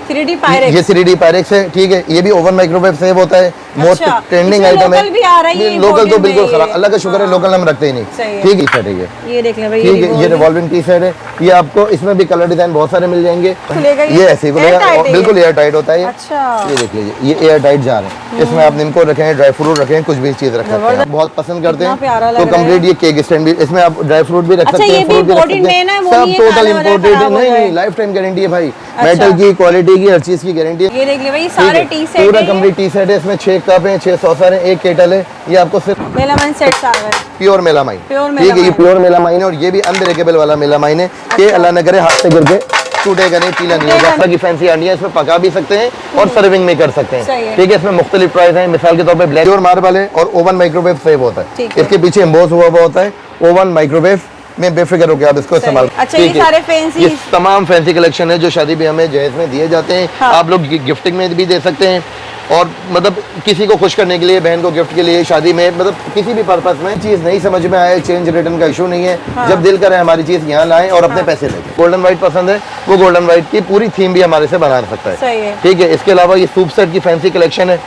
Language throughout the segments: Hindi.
3D पायरेक्स, ये 3D पायरेक्स है, ठीक है। ये भी ओवन माइक्रोवेव सेव होता है, मोस्ट ट्रेंडिंग आइटम है। लोकल तो बिल्कुल खराब, अल्लाह का शुक्र है लोकल हम रखते ही नहीं, ठीक है। सेट है ये देख लें भाई, ठीक है। ये रिवॉल्विंग टी सेट है, ये आपको इसमें भी कलर डिजाइन बहुत सारे मिल जाएंगे। ये ऐसे खुलेगा, बिल्कुल एयर टाइट होता है। ये देख लीजिए, ये एयर टाइट जार है, इसमें आप निम्को रखें, ड्राई फ्रूट रखें, कुछ भी चीज रख सकते हैं, बहुत पसंद करते हैं। तो कंप्लीट ये केक स्टैंड भी, इसमें आप ड्राई फ्रूट भी रख सकते हैं, फ्रूट भी रख सकते हैं, सब टोटल इम्पोर्टेड है। नहीं, लाइफ टाइम गारंटी है भाई, मेटल की, क्वालिटी की, हर चीज की गारंटी है। ये देख ले भाई, सारे टी सेट पूरा कंप्लीट टी सेट है। इसमें 6 कप है, 6 सॉसर है, 1 केटल है। ये आपको सिर्फ मेलामाइन सेट्स आ गए, प्योर मेलामाइन, ठीक है। ये प्योर मेलामाइन है और ये भी अनब्रेकेबल वाला मेलामाइन है कि अल्लाह न करे हाथ से गिर के टूटेगा नहीं, पीला नहीं होगा। बाकी फैंसी आंडियां इसमें पका भी सकते हैं और सर्विंग में कर सकते हैं, ठीक है। इसमें मुख्तलिफ प्राइस है, मिसाल के तौर पे ब्लैक प्योर मार्बल है और ओवन माइक्रोवेव सेव होता है, इसके पीछे एम्बोस हुआ होता है। ओवन माइक्रोवेव में बेफिक्र होकर आप इसको इस्तेमाल। अच्छा, ये सारे फैंसी, ये तमाम फैंसी कलेक्शन है जो शादी ब्याह में जहेज में दिए जाते हैं। आप लोग गिफ्टिंग में भी दे सकते हैं और मतलब किसी को खुश करने के लिए, बहन को गिफ्ट के लिए, शादी में, मतलब किसी भी पर्पस में। चीज़ नहीं समझ में आए, चेंज रिटर्न का इशू नहीं है। जब दिल करे हमारी चीज़ यहाँ लाएं और अपने पैसे लें। गोल्डन व्हाइट पसंद है, वो गोल्डन व्हाइट की पूरी थीम भी हमारे से बना सकता है, ठीक है। इसके अलावा ये सूप सेट की फैंसी कलेक्शन है,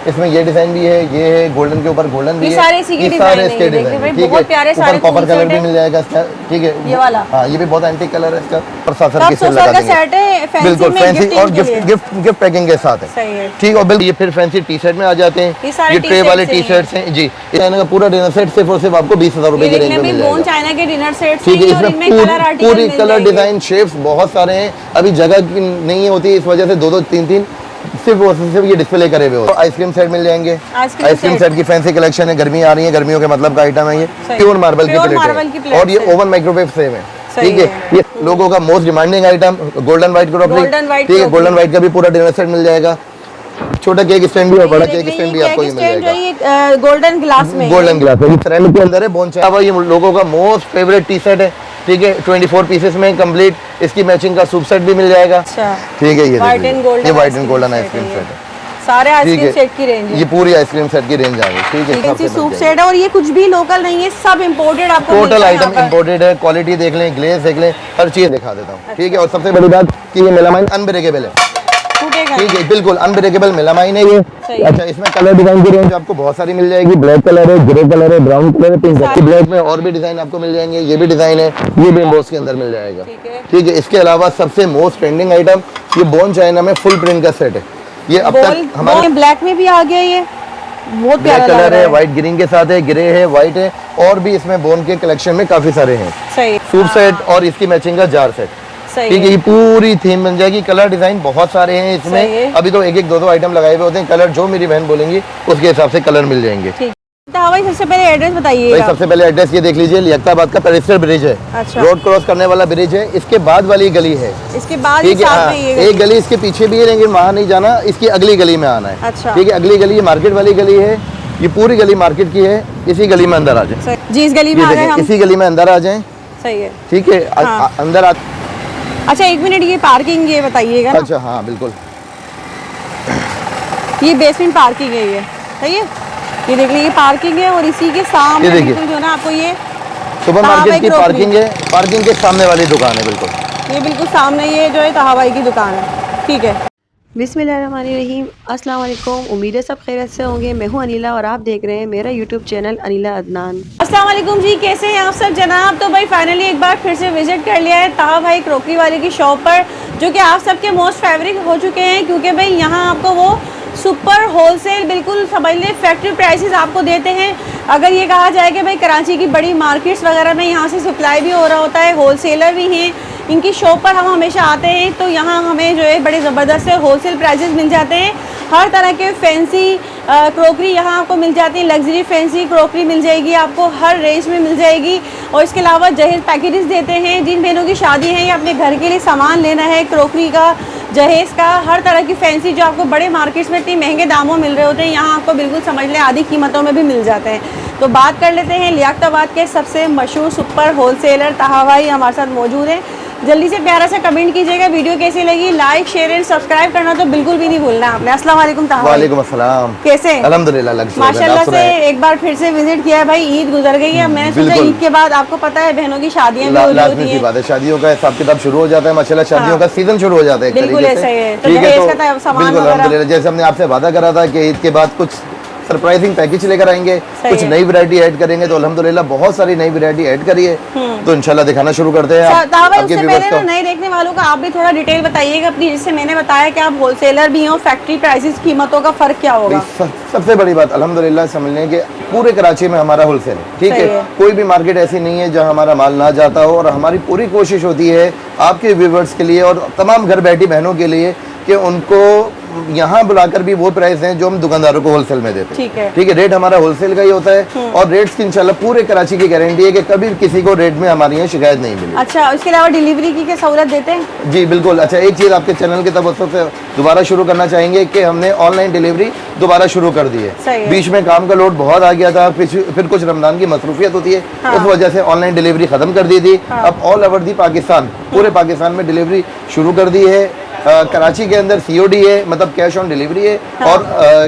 इसमें ये डिजाइन भी है, ये है गोल्डन के ऊपर गोल्डन भी है, सारे इसके डिजाइन, ठीक है। ऊपर कॉपर कलर भी मिल जाएगा इसका, ठीक है। ये वाला, हाँ, ये भी बहुत एंटीक कलर है इसका, और सासर की सेल लगा देंगे, बिल्कुल फैंसी और गिफ्ट पैकिंग के साथ है, ठीक। और बिल्कुल ये फिर फैंसी टी सेट में आ जाते हैं, ये ट्रे वाले टी सेट्स हैं जी। चाइना का पूरा डिनर सेट सिर्फ और सिर्फ आपको 20,000 रुपए के रेंज में मिल जाएगा, चाइना के डिनर सेट, ठीक है। इसमें पूरी कलर डिजाइन शेप्स बहुत सारे हैं। अभी जगह नहीं होती, इस वजह से 2-2 3-3 सिर्फ ये डिस्प्ले करे हुए हो। आइसक्रीम सेट मिल जाएंगे, आइसक्रीम सेट की फैंसी कलेक्शन है। गर्मी आ रही है, गर्मियों के मतलब का आइटम है ये, प्योर मार्बल की प्लेट है और ये ओवन माइक्रोवेव सेव है, ठीक है। ये लोगों का most demanding item golden white crockery, ठीक है। गोल्डन व्हाइट का भी पूरा डिनर सेट मिल जाएगा। छोटा केक स्टैंड भी और बड़ा केक स्टैंड भी आपको ये मिल जाएगा, गोल्डन ग्लास में, गोल्डन ग्लास है, सिरेमिक के अंदर है, बोन चाय। ये लोगों का मोस्ट फेवरेट टी सेट है, ठीक है। 24 पीसेस में कंप्लीट इसकी मैचिंग का सूप सेट भी मिल जाएगा, ठीक है। ये white and golden ice cream set है, सारे आइसक्रीम सेट की रेंज है, ये पूरी आइसक्रीम सेट की रेंज आ गई, ठीक है। सूप सेट है और ये कुछ भी लोकल नहीं है, सब इंपोर्टेड आपको टोटल आइटम इंपोर्टेड है। क्वालिटी देख लें, ग्लेज देख लें, हर चीज दिखा देता हूँ, ठीक है। और सबसे बड़ी बात कि ये मेलामाइन अनब्रेकेबल है, ठीक है, बिल्कुल अनब्रेकेबल मेलामाइन है ये। अच्छा, इसमें कलर डिजाइन की रेंज आपको बहुत सारी मिल जाएगी। ब्लैक कलर है, ग्रे कलर है, ब्राउन कलर है, पिंक है। ब्लैक में और भी डिजाइन आपको मिल जाएंगे, ये भी डिजाइन है, ये भी एम्बोस के अंदर मिल जाएगा, ठीक है। इसके अलावा सबसे मोस्ट ट्रेंडिंग आइटम ये बोन चाइना में फुल प्रिंट का सेट है। ये अब तक हमारे ब्लैक में भी आ गया, ये बहुत प्यारा कलर है, व्हाइट ग्रीन के साथ है, ग्रे है, व्हाइट है, और भी इसमें बोन के कलेक्शन में काफी सारे हैं। सूप सेट और इसकी मैचिंग का जार सेट, ठीक है। ये पूरी थीम मिल जाएगी। कलर डिजाइन बहुत सारे हैं इसमें, अभी तो 1-1 2-2 आइटम लगाए हुए होते हैं। कलर जो मेरी बहन बोलेंगी उसके हिसाब से कलर मिल जाएंगे। भाई सबसे पहले एड्रेस बताइए। भाई सबसे पहले एड्रेस ये देख लीजिए, लियाकताबाद का पेरिस्टर ब्रिज है, रोड क्रॉस करने वाला ब्रिज है, इसके बाद वाली गली है, इसके बाद ठीक है। एक गली इसके पीछे भी है, लेकिन वहाँ नहीं जाना, इसकी अगली गली में आना है, ठीक है। अगली गली मार्केट वाली गली है, ये पूरी गली मार्केट की है। इसी गली में अंदर आ जाए जी, इस गली में आ जाए, इसी गली में अंदर आ जाए, सही है, ठीक है। अंदर आ। अच्छा, 1 मिनट, ये पार्किंग ये बताइएगा। अच्छा, हाँ बिल्कुल, ये बेसमेंट पार्किंग है, ये सही है। ये देख लीजिए पार्किंग है और इसी के सामने बिल्कुल जो ना आपको ये सुपर मार्केट की पार्किंग है, पार्किंग के सामने वाली दुकान है, बिल्कुल ये बिल्कुल सामने ये जो है तहाबाई की दुकान है, ठीक है। बिस्मिल्लाहिर्रहमानिर्रहीम, अस्सलाम वालेकुम। उम्मीद है सब खैरियत से होंगे। मैं हूं अनिला और आप देख रहे हैं मेरा यूट्यूब चैनल अनिला अदनान। अस्सलाम वालेकुम जी, कैसे हैं आप सब जनाब। तो भाई फाइनली एक बार फिर से विजिट कर लिया है ताहा भाई क्रॉकरी वाले की शॉप पर, जो कि आप सबके मोस्ट फेवरेट हो चुके हैं, क्योंकि भाई यहाँ आपको वो सुपर होलसेल बिल्कुल समझ लें फैक्ट्री प्राइसेस आपको देते हैं। अगर ये कहा जाए कि भाई कराची की बड़ी मार्केट्स वगैरह में यहाँ से सप्लाई भी हो रहा होता है, होलसेलर भी हैं, इनकी शॉप पर हम हमेशा आते हैं, तो यहाँ हमें जो है बड़े ज़बरदस्त से होलसेल प्राइसेस मिल जाते हैं। हर तरह के फैंसी क्रॉकरी यहाँ आपको मिल जाती है, लग्जरी फैंसी क्रॉकरी मिल जाएगी आपको, हर रेंज में मिल जाएगी। और इसके अलावा जहेज पैकेजेस देते हैं, जिन बहनों की शादी है या अपने घर के लिए सामान लेना है क्रॉकरी का, जहेज का, हर तरह की फैंसी जो आपको बड़े मार्केट्स में इतने महंगे दामों मिल रहे होते हैं, यहाँ आपको बिल्कुल समझ लें आधी कीमतों में भी मिल जाते हैं। तो बात कर लेते हैं लियाकताबाद के सबसे मशहूर सुपर होलसेलर ताहा भाई हमारे साथ मौजूद हैं। जल्दी से प्यारा सा कमेंट कीजिएगा, वीडियो कैसी लगी, लाइक शेयर एंड सब्सक्राइब करना तो बिल्कुल भी नहीं भूलना आपने। अस्सलाम वालेकुम ताहा भाई। वालेकुम अस्सलाम। कैसे? अल्हम्दुलिल्लाह माशाल्लाह से एक बार फिर से विजिट किया है भाई। ईद गुजर गई है, मैंने सोचा ईद के बाद आपको पता है बहनों की शादियां भी होती हैं। बात है, शादियों का हिसाब किताब शुरू हो जाता है माशाल्लाह, शादियों का सीजन शुरू हो जाता है। बिल्कुल ऐसा ही है। तो ठीक है, दहेज तो का सामान बिल्कुल वगैरह अल्हम्दुलिल्लाह, जैसे हमने आपसे वादा करा था कि ईद के बाद कुछ सरप्राइजिंग पैकेज लेकर आएंगे, कुछ नई वैरायटी ऐड करेंगे, तो अल्हम्दुलिल्लाह बहुत सारी नई वैरायटी ऐड करी है, तो इंशाल्लाह दिखाना शुरू करते हैं। उससे पहले ना नए देखने वालों का आप भी थोड़ा डिटेल बताइएगा अपनी, जिससे मैंने बताया कि आप होलसेलर भी हो, फैक्ट्री प्राइसेस कीमतों का फर्क क्या होगा? सबसे बड़ी बात अल्हम्दुलिल्लाह समझ लें कि पूरे कराची में हमारा होलसेल है, ठीक है। कोई भी मार्केट ऐसी नहीं है जहां हमारा माल ना जाता हो, और हमारी पूरी कोशिश होती है आपके व्यूवर्स के लिए और तमाम घर बैठी बहनों के लिए कि उनको यहाँ बुलाकर भी वो प्राइस हैं जो हम दुकानदारों को होलसेल में देते हैं। ठीक है, रेट हमारा होलसेल का ही होता है, और रेट्स की इंशाल्लाह पूरे कराची की गारंटी है कि कभी किसी को रेट में हमारी यहाँ शिकायत नहीं मिली। अच्छा, उसके अलावा डिलीवरी की क्या सहूलत देते हैं? जी बिल्कुल। अच्छा, एक चीज़ आपके चैनल के तवज्जो से दोबारा शुरू करना चाहेंगे कि हमने ऑनलाइन डिलीवरी दोबारा शुरू कर दी है। बीच में काम का लोड बहुत आ गया था, फिर कुछ रमजान की मसरूफियत होती है, उस वजह से ऑनलाइन डिलीवरी खत्म कर दी थी। अब ऑल ओवर दी पाकिस्तान, पूरे पाकिस्तान में डिलीवरी शुरू कर दी है। कराची के अंदर COD है, मतलब कैश ऑन डिलीवरी है, और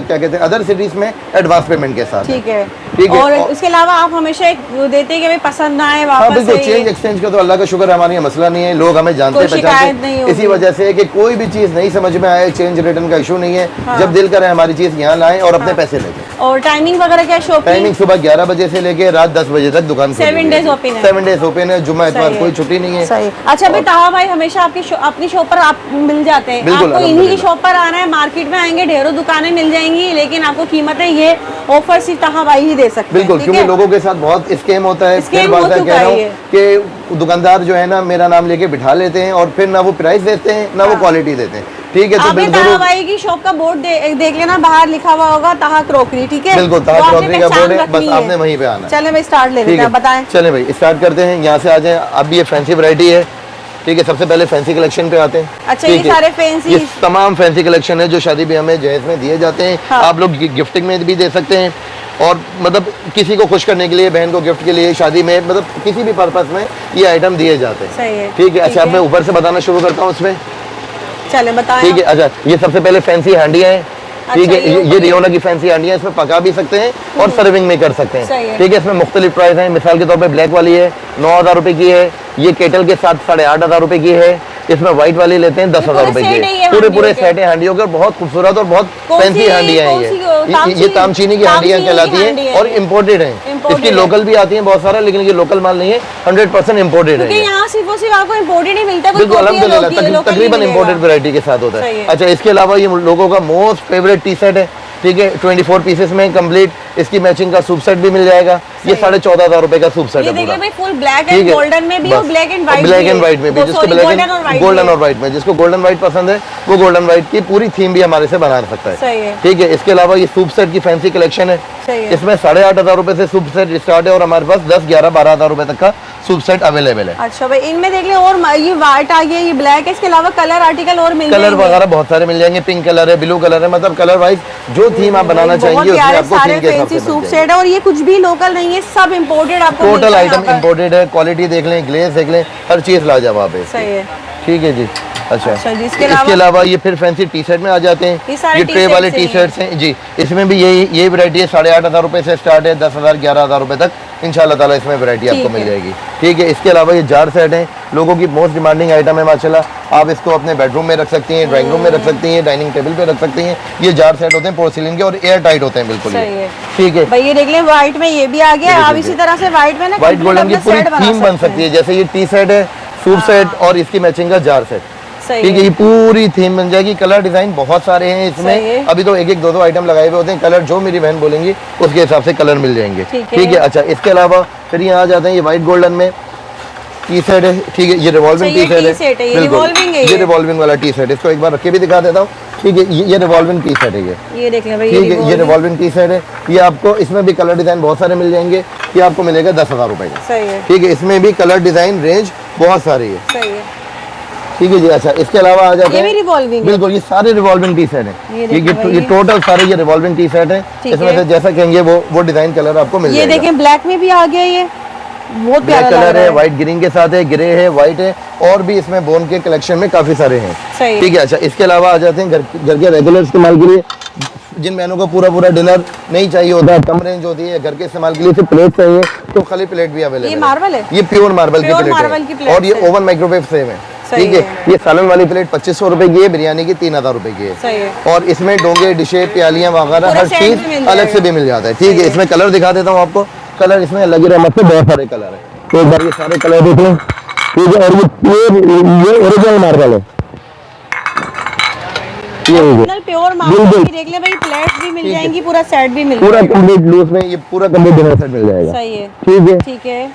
क्या कहते हैं अदर सिटीज में एडवांस पेमेंट के साथ। ठीक है। और इसके अलावा आप हमेशा एक देते हैं कि भाई पसंद ना आए वापस। बिल्कुल, चेंज एक्सचेंज का तो अल्लाह का शुक्र हमारे यहाँ मसला नहीं है, लोग हमें जानते पहचानते, इसी वजह से कि कोई भी चीज नहीं समझ में आए, चेंज रिटर्न का इशू नहीं है। जब दिल करे हमारी चीज यहाँ लाएं और अपने पैसे लेके। और टाइमिंग वगैरह क्या शॉप? टाइमिंग सुबह 11 बजे से लेके रात 10 बजे तक दुकान 7 डेज ओपन है। 7 डेज ओपन है, जुम्मा इतवार कोई छुट्टी नहीं है। अच्छा भाई ताहा भाई, हमेशा आपकी अपनी शॉप पर आप मिल जाते हैं, आपको इन्हीं की शॉप पर आना है, मार्केट में आएंगे ढेरों दुकानें मिल जाएंगी, लेकिन आपको कीमतें ये ऑफर सिर्फ ताहा भाई ही दे सकते हैं। बिल्कुल, क्योंकि लोगों के साथ बहुत स्कैम होता है। फिर बात कह रहा हूँ कि दुकानदार जो है ना मेरा नाम लेके बिठा लेते हैं, और फिर ना वो प्राइस देते हैं ना वो क्वालिटी देते हैं। ठीक है, तो बिल्कुल ताहा भाई की शॉप का बोर्ड देख लेना, बाहर लिखा हुआ होगा ताहा क्रॉकरी। ठीक है, बिल्कुल ताहा क्रॉकरी का बोर्ड है, बस आपने वहीं पे आना। चले भाई स्टार्ट ले लेते हैं, बताएं। चले भाई स्टार्ट करते हैं, यहाँ से आ जाए। अब ये फैंसी वैरायटी है, ठीक है। सबसे पहले फैंसी कलेक्शन पे आते हैं। अच्छा, ये सारे फैंसी, ये तमाम फैंसी कलेक्शन है जो शादी ब्याह में जहेज में दिए जाते हैं। आप लोग गिफ्टिंग में भी दे सकते हैं, और मतलब किसी को खुश करने के लिए, बहन को गिफ्ट के लिए, शादी में, मतलब किसी भी पर्पस में ये आइटम दिए जाते हैं। सही है, ठीक है। अच्छा, अब मैं ऊपर से बताना शुरू करता हूँ उसमें। चले बताएं। ठीक है। अच्छा, ये सबसे पहले फैंसी हांडियाँ हैं, ठीक है। ये रियोना की फैंसी हांडियाँ, इसमें पका भी सकते हैं और सर्विंग में कर सकते हैं। ठीक है, इसमें मुख्तलिफ प्राइस हैं। मिसाल के तौर पे ब्लैक वाली है 9000 रुपए की है, ये केटल के साथ 8500 रुपए की है। इसमें व्हाइट वाली लेते हैं 10,000 रुपए की। पूरे सेट है हांडियों के, बहुत खूबसूरत और बहुत फैंसी हांडियाँ हैं। ये तामचीनी की हांडियाँ कहलाती हैं और इम्पोर्टेड हैं। इसकी लोकल भी आती हैं बहुत सारा, लेकिन ये लोकल माल नहीं है, 100% इम्पोर्टेड है। यहाँ सिर्फ आपको इम्पोर्टेड ही मिलता है। बिल्कुल अल्हम्दुलिल्लाह, तकरीबन इम्पोर्टेड वैरायटी के साथ होता है। अच्छा, इसके अलावा ये लोगों का मोस्ट फेवरेट टी सेट है, ठीक है। 24 पीसेस में कंप्लीट, इसकी मैचिंग का सूप सेट भी मिल जाएगा। ये 14,500 रुपए का सूप सेट है पूरा। फुल ब्लैक एंड गोल्डन में भी और ब्लैक एंड व्हाइट में भी, जिसको गोल्डन और व्हाइट में, जिसको गोल्डन व्हाइट पसंद है वो गोल्डन व्हाइट की पूरी थीम भी हमारे से बना सकता है। ठीक है। इसके अलावा ये सूप सेट की फैंसी कलेक्शन है, इसमें 8,500 रुपए से सूप सेट स्टार्ट है, और हमारे पास 10, 11, 12,000 रुपए तक का सूप सेट अवेलेबल है। अच्छा भाई, इनमें देख ले, और ये व्हाइट आ गया, ये ब्लैक है, इसके अलावा कलर आर्टिकल और मिल कलर वगैरह बहुत सारे मिल जाएंगे। पिंक कलर है, ब्लू कलर है, मतलब कलर वाइज जो थीम आप बनाना चाहेंगे उसमें आपको थीम के हिसाब से सूप सेट है। और ये कुछ भी लोकल नहीं है, सब इम्पोर्टेड आपको टोटल आइटम इम्पोर्टेड है। क्वालिटी देख लें, ग्लेज देख लें, हर चीज लाजवाब है। सही है। ठीक है जी। अच्छा, इसके अलावा ये फिर फैंसी टी शर्ट में आ जाते हैं। ये ट्रे वाले टी शर्ट्स हैं जी, इसमें भी यही वैरायटी है। 8,500 रुपए से स्टार्ट है, 10,000, 11,000 रुपए तक इंशाल्लाह ताला इसमें वैरायटी आपको मिल जाएगी। ठीक है। इसके अलावा ये जार सेट है, लोगों की मोस्ट डिमांडिंग आइटम है माशाल्लाह। आप इसको अपने बेडरूम में रख सकती हैं, ड्राइंग रूम में रख सकती हैं, डाइनिंग टेबल पे रख सकती हैं। ये जार सेट होते हैं पोर्सिलिन के और एयर टाइट होते हैं बिल्कुल। ठीक है भाई, ये देख लें व्हाइट में ये भी आ गया। आप इसी तरह से व्हाइट में ना व्हाइट गोल्डन की पूरी थीम बन सकती है। जैसे ये टी सेट है, सूट सेट, और इसकी मैचिंग का जार सेट। ठीक है, ये पूरी थीम बन जाएगी। कलर डिजाइन बहुत सारे हैं इसमें, अभी तो एक 2 आइटम लगाए हुए होते हैं। कलर जो मेरी बहन बोलेंगी उसके हिसाब से कलर मिल जाएंगे। ठीक है। अच्छा, इसके अलावा फिर यहाँ आ जाते हैं, ये व्हाइट गोल्डन में टी सेट है। ठीक है, ये रिवॉल्विंग टी सेट है, ये रिवॉल्विंग वाला टी सेट। इसको एक बार रख के भी दिखा देता हूँ। ठीक है, ये रिवॉल्विंग टी सेट है, ये देख लें भाई। ठीक है, ये रिवॉल्विंग टी सेट है। ये आपको इसमें भी कलर डिजाइन बहुत सारे मिल जाएंगे। ये आपको मिलेगा 10,000 रुपए का। ठीक है, इसमें भी कलर डिजाइन रेंज बहुत सारी है। ठीक है जी। अच्छा, इसके अलावा आ जाते हैं, बिल्कुल ये सारे रिवॉल्विंग टी सेट है। ये टोटल सारे ये रिवॉल्विंग टी सेट है। इसमें से जैसा कहेंगे वो डिजाइन कलर आपको मिल जाएगा। ये देखें, ब्लैक में भी आ गया ये। बहुत ब्लैक प्यारा लग कलर रहा है, है। व्हाइट ग्रीन के साथ है, ग्रे है, व्हाइट है, और भी इसमें बोन के कलेक्शन में काफी सारे हैं। सही। ठीक है। अच्छा, इसके अलावा आ जाते हैं घर के रेगुलर इस्तेमाल के लिए, जिन बहनों को पूरा डिनर नहीं चाहिए होता, कम रेंज होती है, घर के इस्तेमाल के लिए सिर्फ प्लेट चाहिए, तो खाली प्लेट भी अवेलेबल ये है। मार्बल है? ये प्योर मार्बल की प्लेट मार्बल की है, प्लेट और ये है। ओवन माइक्रोवेव सेम है। सही ठीक है। है। ये सालन वाली प्लेट 2500 रुपए की है, बिरयानी की 3000 रुपए की है। सही है। और इसमें डोंगे, डिशे, प्यालियां वगैरह पूरा हर सेट चीज भी मिल अलग से जाएगा। भी मिल जाता है। ठीक है। इसमें कलर दिखा देता हूँ आपको। कलर इसमें अलग ही रहमत से बहुत सारे कलर है, तो एक बार ये सारे कलर देख लें। ठीक है। और ये ओरिजिनल मार्बल है, ये ओरिजिनल प्योर मार्बल की देख ले भाई, प्लेट्स भी मिल जाएंगी, पूरा सेट भी मिल पूरा जाएगा। कंप्लीट लूज में, ये पूरा कंप्लीट डिनर सेट मिल जाएगा। सही है। ठीक है। ठीक है।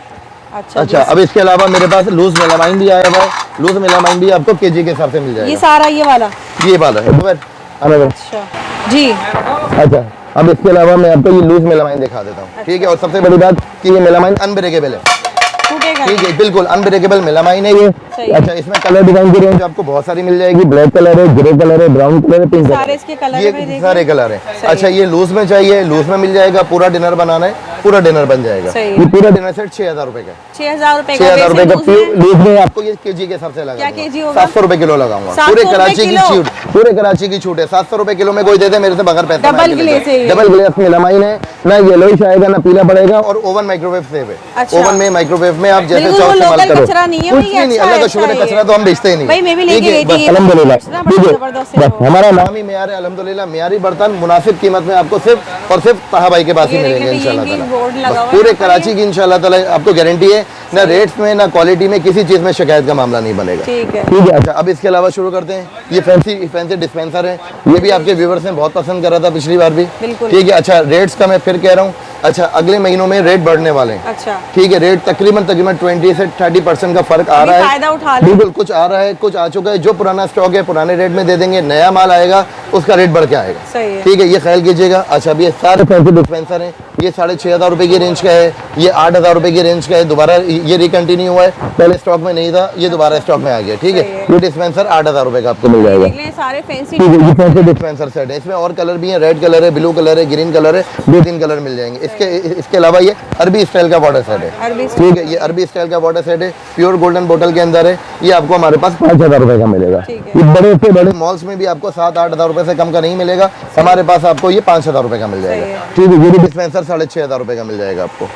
अच्छा अच्छा, अब इसके अलावा मेरे पास लूज मेलामाइन भी आया हुआ है। लूज मेलामाइन भी आपको केजी के हिसाब से मिल ये जाएगा। सारा ये वाला। ये वाला है अच्छा जी। अच्छा, अब इसके अलावा मैं आपको ये लूज मेलामाइन दिखा देता हूँ। ठीक है। और सबसे बड़ी बात कि ये मेलामाइन अनब्रेकेबल है। टूटेगा ठीक है, बिल्कुल अनब्रेकेबल मेलामाइन है ये। सही। अच्छा, इसमें कलर डिजाइन की रेंज आपको बहुत सारी मिल जाएगी। ब्लैक कलर है, ग्रे कलर है, ब्राउन कलर है, पिंक कलर सारे है। इसके कलर ये में देख सारे कलर है। अच्छा, ये लूज में चाहिए, लूज में मिल जाएगा। पूरा डिनर बनाना है, पूरा डिनर बन जाएगा। सही। ये पूरा डिनर सेट 6000 रुपए का। 6000 रुपए का। 6000 रुपए का वैसे लूज में लूज में आपको ये केजी के हिसाब से लगा क्या दूंगा। केजी होगा? 700 रुपए किलो लगाऊंगा। 700 पूरे रुपए कराची की किलो? छूट, पूरे कराची की छूट है। 700 रुपए किलो में कोई दे दे मेरे से बगैर पैसा डबल ग्लेज है ये। डबल ग्लेस मेलामाइन है, ना येलोइश आएगा ना पीला पड़ेगा, और ओवन माइक्रोवेव सेव है। अच्छा। ओवन में माइक्रोवेव में आप जैसे बिल्कुल चाहो वो इस्तेमाल लोकल करो। कचरा नहीं है कुछ भाई, भी नहीं, अच्छा अल्लाह का है, शुक्र है, अच्छा है। कचरा तो हम बेचते ही नहीं। भाई मैं भी ठीक लेके है, गई थी बस ये, अल्हम्दुलिल्लाह। इतना बड़ा ठीक है, जबरदस्त है बस वो। हमारा नाम ही मेयार है अल्हम्दुलिल्लाह। मेयारी बर्तन मुनासिब कीमत में आपको सिर्फ और सिर्फ ताहा भाई के पास ही ये मिलेंगे देखिए, इंशाल्लाह ये ताला। बोर्ड लगा बस हुआ है पूरे यहाँ पर कराची की इंशाल्लाह ताला आपको गारंटी है, ना रेट्स में ना क्वालिटी में किसी चीज में शिकायत का मामला नहीं बनेगा। ठीक है। ठीक है। अच्छा, अब इसके अलावा शुरू करते हैं। ये फैंसी डिस्पेंसर है, ये भी आपके व्यूवर्स ने बहुत पसंद करा था पिछली बार भी। बिल्कुल। ठीक है। अच्छा, रेट्स का मैं फिर कह रहा हूँ। अच्छा, अगले महीनों में रेट बढ़ने वाले हैं। अच्छा। ठीक है। रेट तकरीबन 20 से 30% का फर्क आ रहा है। फायदा उठा ले। बिल्कुल, कुछ आ रहा है, कुछ आ चुका है। जो पुराना स्टॉक है पुराने रेट में दे देंगे, नया माल आएगा उसका रेट बढ़ के आएगा। सही है। ठीक है, ये ख्याल कीजिएगा। अच्छा, अब ये सारे फैंसी डिस्पेंसर हैं, ये 6500 रुपए की रेंज का है, ये 8000 रुपए की रेंज का है। दोबारा ये रिकंटिन्यू हुआ है, पहले स्टॉक में नहीं था, ये दोबारा स्टॉक में आ गया। ठीक है। सही है। ये डिस्पेंसर 8000 रुपए का आपको मिल जाएगा। देख लें सारे फैंसी। ठीक है, ये फैंसी डिस्पेंसर सेट है। इसमें और कलर भी है, रेड कलर है, ब्लू कलर है, ग्रीन कलर है, 2-3 कलर मिल जाएंगे। इसके अलावा ये अरबी स्टाइल का वाटर सेट है। अरबी ठीक है, ये अरबी स्टाइल का वाटर सेट है, प्योर गोल्डन बोतल के अंदर है। ये आपको हमारे पास 5000 रुपए का मिलेगा। ठीक है। ये बड़े से बड़े मॉल्स में भी आपको 7-8 हजार रुपए से कम का नहीं मिलेगा, हमारे पास आपको ये 5000 रुपए का मिल सही जाएगा। है। ठीक है, ये भी डिस्पेंसर 6500 रुपए का मिल जाएगा आपको।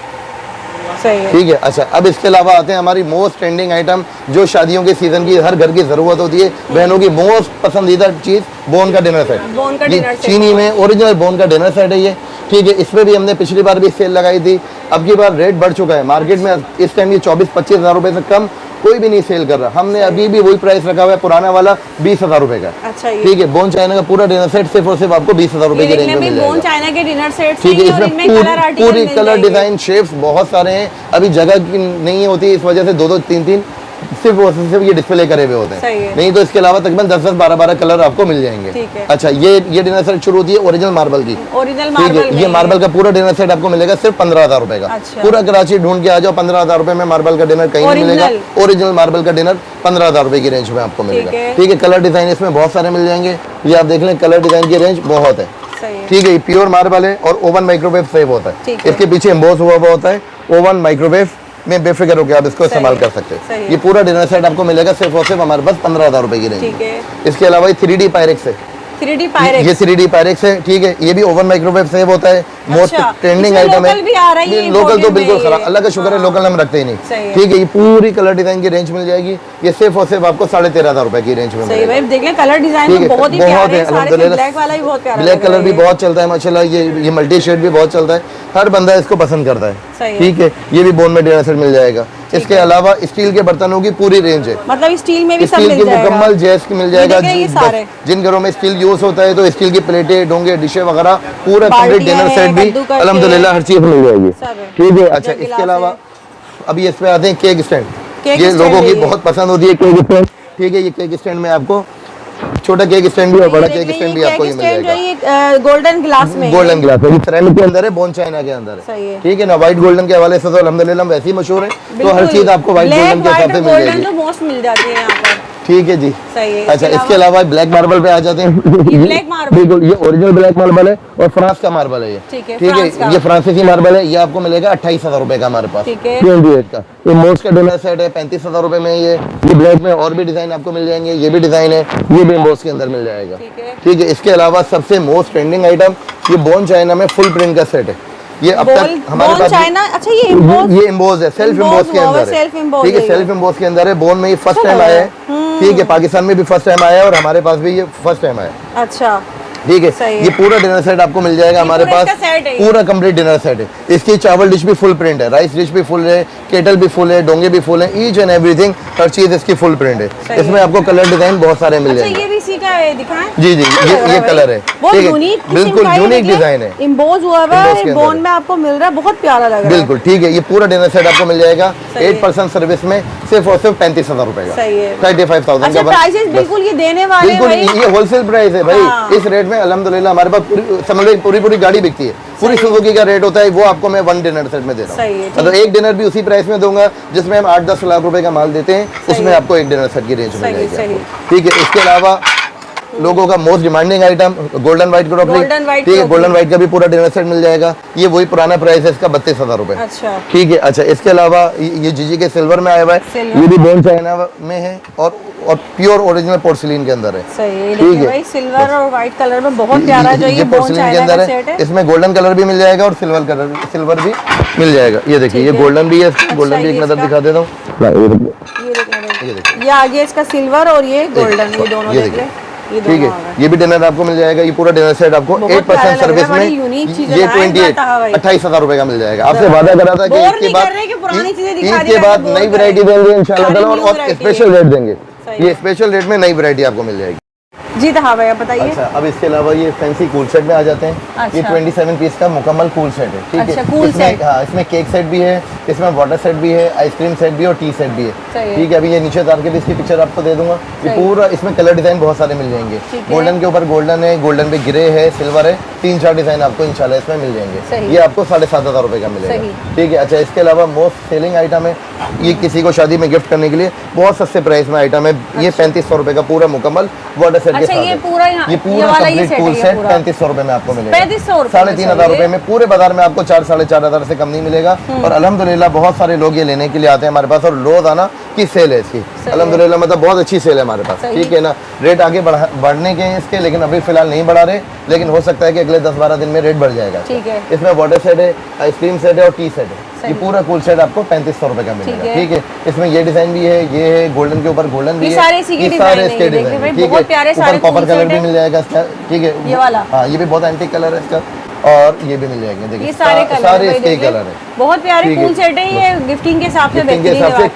सही है। ठीक है। अच्छा, अब इसके अलावा आते हैं हमारी मोस्ट ट्रेंडिंग आइटम, जो शादियों के सीजन की हर घर की जरूरत होती है, बहनों की मोस्ट पसंदीदा चीज, बोन का डिनर सेट। बोन का ये डिनर सेट। चीनी में ओरिजिनल बोन का डिनर सेट है ये। ठीक है। इसमें भी हमने पिछली बार भी सेल लगाई थी, अब की बार रेट बढ़ चुका है मार्केट में। इस टाइम ये 24-25 हजार रुपए से कम कोई भी नहीं सेल कर रहा। हमने अभी भी वही प्राइस रखा हुआ है, पुराना वाला 20,000 रुपए का। अच्छा, ये ठीक है। बोन चाइना का पूरा डिनर सेट सिर्फ और सिर्फ आपको 20,000 रुपए ये की देख रेंज लें में भाई, मिल बोन जाएगा। चाइना के डिनर सेट ठीक है। और इसमें इनमें कलर आर्टिकल पूरी मिल कलर जाएंगे। डिजाइन शेप्स बहुत सारे हैं, अभी जगह की नहीं होती, इस वजह से 2-2 3-3 सिर्फ और सिर्फ ये डिस्प्ले करे हुए होते सही हैं। है। नहीं तो इसके अलावा तकरीबन 10-10 12-12 कलर आपको मिल जाएंगे। ठीक है। अच्छा, ये डिनर सेट शुरू होती है ओरिजिनल मार्बल की। ओरिजिनल ठीक मार्बल है। में ये मार्बल का पूरा डिनर सेट आपको मिलेगा सिर्फ 15,000 रुपए का। अच्छा। पूरा कराची ढूंढ के आ जाओ, 15,000 रुपए में मार्बल का डिनर कहीं नहीं मिलेगा। ओरिजिनल। ओरिजिनल मार्बल का डिनर 15,000 रुपए की रेंज में आपको मिलेगा। है। ठीक है। कलर डिजाइन इसमें बहुत सारे मिल जाएंगे, ये आप देख लें, कलर डिजाइन की रेंज बहुत है। सही है। ठीक है। ये प्योर मार्बल है और ओवन माइक्रोवेव सेव होता ठीक है। है। इसके पीछे एम्बोस हुआ होता है। ओवन माइक्रोवेव में बेफिक्र होकर आप इसको इस्तेमाल कर सकते सही हैं। है। ये पूरा डिनर सेट आपको मिलेगा सिर्फ और सिर्फ हमारे पास 15,000 रुपए की रेंज ठीक है। में। इसके अलावा ये 3D पायरेक्स है। 3D ये पायरेक्स। 3D पायरेक्स है। ठीक है। ये भी ओवन माइक्रोवेव सेव होता है, मोस्ट अच्छा, ट्रेंडिंग इसमें आइटम है। लोकल भी आ रहा है, ये लोकल तो imported बिल्कुल नहीं है खराब, ये। अल्लाह का शुक्र है, लोकल हम रखते ही नहीं। सही है। ठीक है। ये पूरी कलर डिजाइन की रेंज मिल जाएगी, ये सिर्फ और सिर्फ आपको 13,500 रुपए की रेंज में सही मिलेगा। भाई, देख लें कलर डिजाइन ठीक में है, बहुत ही बहुत प्यारे है, हैं सारे। अल्हम्दुलिल्लाह। ब्लैक वाला भी बहुत प्यारा ब्लैक लग रहा कलर है भी ये। बहुत चलता है माशाल्लाह, ये मल्टी शेड भी बहुत चलता है, हर बंदा इसको पसंद करता सही है। है। ठीक है। ये भी बोन में डिनर सेट मिल जाएगा। इसके अलावा स्टील के बर्तनों की पूरी रेंज है, मतलब स्टील में भी सब स्टील मिल की जाएगा। मुकम्मल जैस की मिल जाएगा। देख रहे हैं ये सारे। जिन घरों में स्टील यूज होता है तो स्टील की प्लेटें, डोंगे, डिशे वगैरह पूरा कंप्लीट बाल्टियां डिनर हैं, सेट भी कद्दूकस अल्हम्दुलिल्लाह हर चीज मिल जाएगी। सब है। ठीक है। अच्छा, जग इसके गिलास अलावा है। अभी इस पे आते हैं केक स्टैंड। केक ये स्टैंड लोगों है की ये। बहुत पसंद होती है केक स्टैंड। ठीक है। ये केक स्टैंड में आपको छोटा केक स्टैंड भी और बड़ा केक स्टैंड भी आपको ये मिल जाएगा। गोल्डन ग्लास में गोल्डन ग्लास है, ये सिरेमिक के अंदर है, बोन चाइना के अंदर सही है। है। ठीक है ना। व्हाइट गोल्डन के हवाले से तो अल्हम्दुलिल्लाह हम वैसे ही मशहूर है, तो हर चीज आपको व्हाइट गोल्डन के हिसाब से मिल गोल्डन जाएगी। तो मोस्ट मिल जाती है यहाँ पर। ठीक है जी। सही है। अच्छा इसके अलावा ब्लैक मार्बल पे आ जाते हैं। ये ब्लैक मार्बल, बिल्कुल ये ओरिजिनल ब्लैक मार्बल है और फ्रांस का मार्बल है ये। ठीक है, ठीक फ्रांस का। है, ये फ्रांसीसी मार्बल है, ये आपको मिलेगा 28,000 रुपए का हमारे पास। ठीक है। 28 का। ये मोस्ट का डिनर सेट है 35,000 रुपए में। ये ब्लैक में और भी डिजाइन आपको मिल जाएंगे, ये भी डिजाइन है, ये भी एम्बोस के अंदर मिल जाएगा। ठीक है, इसके अलावा सबसे मोस्ट ट्रेंडिंग आइटम ये बोन चाइना में फुल प्रिंट का सेट है। ये अब तक हमारे पास चाइना, अच्छा ये एम्बोस है, सेल्फ एम्बोस के अंदर है। ठीक है, सेल्फ एम्बोस के अंदर है, बोन में ये फर्स्ट टाइम आया है। ठीक है, पाकिस्तान में भी फर्स्ट टाइम आया है और हमारे पास भी ये फर्स्ट टाइम आया है। अच्छा ठीक है, ये पूरा डिनर सेट आपको मिल जाएगा हमारे पास, पूरा कंप्लीट डिनर सेट है। इसकी चावल डिश भी फुल प्रिंट है, राइस डिश भी फुल है, केटल भी फुल है, डोंगे भी फुल है, ईच एंड एवरीथिंग, हर चीज इसकी फुल प्रिंट है। इसमें आपको कलर डिजाइन बहुत सारे मिल जाएंगे। ये भी इसी का है, दिखाएं। जी जी, ये कलर है, बिल्कुल यूनिक डिजाइन है, इम्पोज हुआ है, बोन में आपको मिल रहा है, बहुत प्यारा लग रहा है। बिल्कुल ठीक है, ये पूरा डिनर सेट आपको मिल जाएगा 8% सर्विस में, सिर्फ और सिर्फ 35,000 रुपए का। 35,000 का। प्राइसेस बिल्कुल ये देने वाले हैं भाई, ये होलसेल प्राइस है भाई। इस रेट में अल्हम्दुलिल्लाह हमारे पास पूरी गाड़ी बिकती है। पूरी सुजुकी का रेट होता है, वो आपको मैं 1 डिनर सेट में दे रहा हूँ। मतलब एक डिनर भी उसी प्राइस में दूंगा जिसमें हम 8-10 लाख रुपए का माल देते हैं, उसमें आपको एक डिनर सेट की रेंज मिल जाएगी। ठीक है, इसके अलावा लोगों का most demanding item golden white crockery. ठीक है, गोल्डन व्हाइट का भी पूरा डिनर सेट मिल जाएगा। ये वही पुराना प्राइस है इसका 32,000 रुपए। अच्छा ठीक है। अच्छा इसके अलावा ये जीजी के सिल्वर में आया हुआ है, ये भी बोन चाइना में है और प्योर ओरिजिनल पोर्सिलीन के अंदर है। ठीक है, सिल्वर और व्हाइट कलर में बहुत प्यारा जो ये पोर्सिलीन के अंदर है। इसमें गोल्डन कलर भी मिल जाएगा और सिल्वर भी मिल जाएगा। ये देखिए, ये गोल्डन भी है, गोल्डन भी एक नजर दिखा देता हूँ। ये आगे इसका सिल्वर और ये गोल्डन, ये दोनों देखिए। ठीक है, ये भी डिनर आपको मिल जाएगा। ये पूरा डिनर सेट आपको 8% सर्विस में, ये 28,000 रुपए का मिल जाएगा। आपसे वादा करा था कि ईद के बाद नई वैरायटी देंगे इंशाल्लाह और स्पेशल रेट देंगे। ये स्पेशल रेट में नई वैरायती आपको मिल जाएगी। जी तो हाँ भैया बताइए। अच्छा, अब इसके अलावा ये फैंसी कूल सेट में आ जाते हैं। अच्छा। ये 27 पीस का मुकम्मल कूल सेट है। ठीक है, कूल सेट। हाँ, इसमें केक सेट भी है, इसमें वाटर सेट भी है, आइसक्रीम सेट भी और टी सेट भी है। ठीक है, अभी ये नीचे उतार के भी इसकी पिक्चर आपको दे दूंगा। ये पूरा इसमें कलर डिजाइन बहुत सारे मिल जाएंगे। गोल्डन के ऊपर गोल्डन है, गोल्डन पे ग्रे है, सिल्वर है, 3-4 डिजाइन आपको इंशाल्लाह इसमें मिल जाएंगे। ये आपको 7,500 रुपए का मिलेगा। ठीक है। अच्छा, इसके अलावा मोस्ट सेलिंग आइटम है, ये किसी को शादी में गिफ्ट करने के लिए बहुत सस्ते प्राइस में आइटम है। ये 3500 रुपए का पूरा मुकम्मल वाटर सेट के साथ। ये पूरा कंप्लीट कूल सेट 3500 रुपए में आपको मिलेगा। 3,500 रुपए में पूरे बाजार में आपको 4-4,500 से कम नहीं मिलेगा। और अल्हम्दुलिल्लाह बहुत सारे लोग ये लेने के लिए आते हैं हमारे पास, और रोजाना की सेल है इसकी अल्हम्दुलिल्लाह, मतलब बहुत अच्छी सेल है हमारे पास। ठीक है ना, रेट आगे बढ़ने के हैं इसके, लेकिन अभी फिलहाल नहीं बढ़ा रहे, लेकिन हो सकता है कि अगले 10-12 दिन में रेट बढ़ जाएगा। इसमें वाटर सेट है, आइसक्रीम सेट है और टी सेट है। ये पूरा कूल सेट आपको 3500 रुपए का मिलेगा। ठीक है, इसमें ये डिजाइन भी है, ये है गोल्डन के ऊपर गोल्डन भी है, सारे इसके डिजाइन। ठीक है, ऊपर कॉपर कलर भी मिल जाएगा इसका। ठीक है, ये वाला, हाँ, ये भी बहुत एंटीक कलर है इसका, और ये भी मिल जाएंगे। देखिए सारे इसके कलर है, बहुत प्यारे कूल सेट है। ये गिफ्टिंग के हिसाब से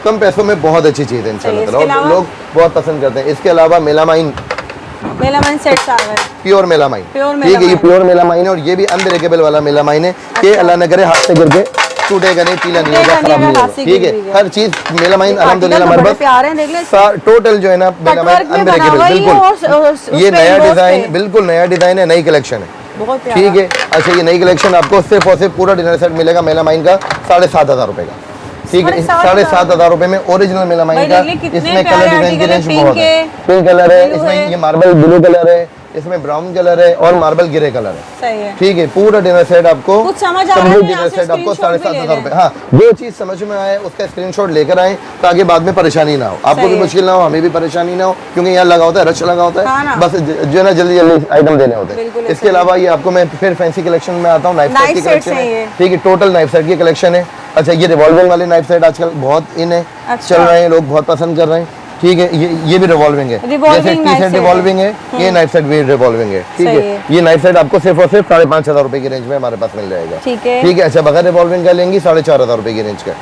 कम पैसों में बहुत अच्छी चीज है इंशाल्लाह, लोग बहुत पसंद करते हैं। इसके अलावा मेलामाइन सेट्स आ गए, प्योर मेलामाइन। ठीक है, ये प्योर मेलामाइन है और ये भी अनब्रेकेबल वाला मेलामाइन है कि अल्लाह न करे हाथ से गिर के टूटेगा नहीं, पीला नहीं होगा, खराब नहीं होगा। ठीक है, हर चीज मेलामाइन अल्हम्दुलिल्लाह हमारे पास टोटल जो है ना मेलामाइन अनब्रेकेबल। बिल्कुल ये नया डिजाइन, बिल्कुल नया डिजाइन है, नई कलेक्शन है। ठीक है। अच्छा, ये नई कलेक्शन आपको सिर्फ और सिर्फ पूरा डिनर सेट मिलेगा मेलामाइन का 7,500 रुपए का। ठीक है, 7,500 रुपए में ओरिजिनल मेलामाइन का। इसमें कलर डिजाइन की रेंज बहुत है। पिंक कलर है, इसमें ये मार्बल ब्लू कलर है, इसमें ब्राउन कलर है और मार्बल ग्रे कलर है। सही है। ठीक है, पूरा डिनर सेट आपको डिनर सेट आपको 7,500 रुपए। हाँ, जो चीज समझ में आए उसका स्क्रीनशॉट लेकर आए ताकि बाद में परेशानी ना हो, आपको भी मुश्किल ना हो, हमें भी परेशानी ना हो, क्योंकि यहाँ लगा होता है, रश लगा होता है, बस जो है ना जल्दी जल्दी आइटम देने होते हैं। इसके अलावा ये आपको मैं फिर फैंसी कलेक्शन में आता हूँ, नाइफ सेट की कलेक्शन है। ठीक है, टोटल नाइफ सेट की कलेक्शन है। अच्छा, ये रिवॉल्विंग वाले नाइफ सेट आजकल बहुत इन है, चल रहे हैं, लोग बहुत पसंद कर रहे हैं। ठीक है, ये भी रिवॉल्विंग है, जैसे टी सेट रिवॉल्विंग है, ये नाइफ सेट भी रिवॉल्विंग है। ठीक है, ये नाइफ सेट आपको सिर्फ और सिर्फ 5,500 रुपए की रेंज में हमारे पास मिल जाएगा। ठीक है। अच्छा, बगैर रिवॉल्विंग का लेंगी 4,500 रुपए की रेंज का।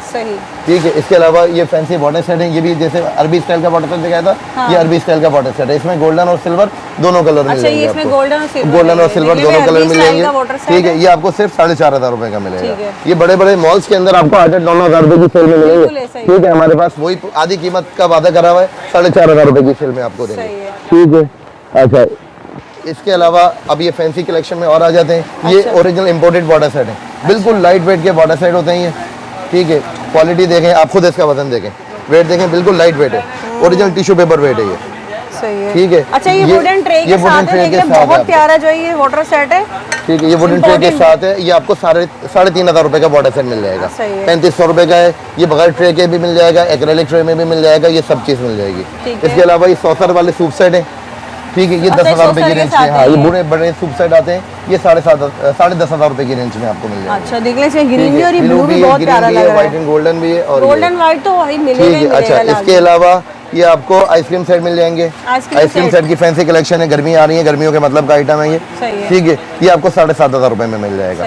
ठीक है। इसके अलावा ये फैंसी वाटर सेट है, ये भी जैसे अरबी स्टाइल का वाटर सेट दिखाया था, ये अरबी स्टाइल का वाटर सेट है। इसमें गोल्डन और सिल्वर दोनों कलर मिल जाएंगे आपको, गोल्डन और सिल्वर दोनों कलर मिल जाएंगे। ठीक है, ये आपको सिर्फ 4,500 रुपए का मिलेगा। ये बड़े बड़े मॉल्स के अंदर आपको 8,000-9,000 रुपए की सेल में मिलेंगे। ठीक है, हमारे पास वही आधी कीमत का वादा करा हुआ है, 4,500 रुपए की सेल में आपको देंगे। ठीक है। अच्छा, इसके अलावा अब ये फैंसी कलेक्शन में और आ जाते हैं। ये ओरिजिनल इंपोर्टेड वाटर सेट है, बिल्कुल लाइट वेट के वाटर सेट होते हैं ये। ठीक है, क्वालिटी देखें, आप खुद इसका वजन देखें, वेट देखें, बिल्कुल लाइट वेट है। ओरिजिनल टिश्यू पेपर वेट है ये, सही है। ठीक है। अच्छा ये वुडन ट्रे के साथ है, देखिए बहुत प्यारा जो है ये वाटर सेट है, ठीक है। ये वुडन ट्रे के साथ है, ये आपको 3,500 रुपए का वाटर सेट मिल जाएगा। 3500 रुपए का है। ये बगैर ट्रे के भी मिल जाएगा, एक्रेलिक ट्रे में भी मिल जाएगा, ये सब चीज़ मिल जाएगी। इसके अलावा ये सॉसर वाले सूप सेट है, ठीक है। ये 10,000 रुपए की रेंज में, हाँ ये बड़े बड़े सूप सेट आते हैं, ये 10,500 रुपए की रेंज में आपको मिल जाएगा। अच्छा देख लें, इसमें ग्रीन भी और ये ब्लू भी बहुत प्यारा लग रहा है, व्हाइट एंड गोल्डन भी है और गोल्डन व्हाइट तो वही मिलेगा ही अच्छा मिलेगा। इसके अलावा ये आपको आइसक्रीम सेट मिल जाएंगे। आइसक्रीम सेट की फैंसी कलेक्शन है, गर्मी आ रही है, गर्मियों के मतलब का आइटम है ये, ठीक है। ये आपको 7,500 रुपए में मिल जाएगा,